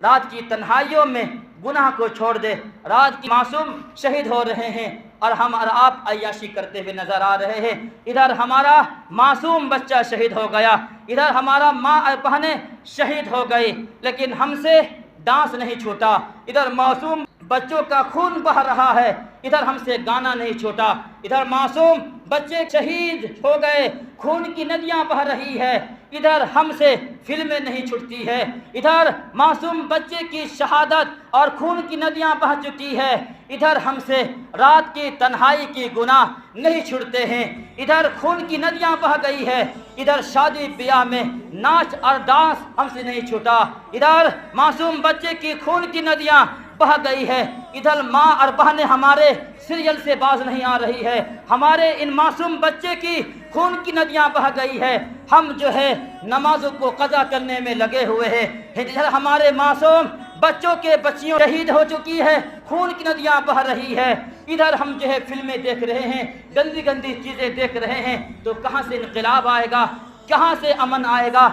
رات کی تنہائیوں میں گناہ کو چھوڑ دے۔ رات کی معصوم شہید ہو رہے ہیں اور ہم اور آپ عیاشی کرتے ہوئے نظر آ رہے ہیں۔ ادھر ہمارا معصوم بچہ شہید ہو گیا، ادھر ہمارا ماں اور بہنیں شہید ہو گئی، لیکن ہم سے ڈانس نہیں چھوٹا۔ ادھر معصوم بچوں کا خون بہہ رہا ہے، ادھر ہم سے گانا نہیں چھوٹا۔ ادھر معصوم بچے شہید ہو گئے، خون کی ندیاں بہہ رہی ہے، ادھر ہم سے فلمیں نہیں چھٹتی ہے۔ ادھر معصوم بچے کی شہادت اور خون کی ندیاں بہہ چکی ہے، ادھر ہم سے رات کی تنہائی کی گناہ نہیں چھڑتے ہیں۔ ادھر خون کی ندیاں بہہ گئی ہے، ادھر شادی بیاہ میں ناچ اور ڈانس ہم سے نہیں چھوٹا۔ ادھر معصوم بچے کی خون کی ندیاں بہہ گئی ہے، ادھر ماں اور بہنیں ہمارے سیریل سے باز نہیں آ رہی ہے، ہمارے ان معصوم بچے کی خون کی ندیاں بہہ گئی ہے۔ ہم جو ہے نمازوں کو قضا کرنے میں لگے ہوئے ہیں، ادھر ہمارے معصوم بچوں کے بچیوں شہید ہو چکی ہے، خون کی ندیاں بہہ رہی ہے۔ ادھر ہم جو ہے فلمیں دیکھ رہے ہیں، گندی گندی چیزیں دیکھ رہے ہیں، تو کہاں سے انقلاب آئے گا، کہاں سے امن آئے گا؟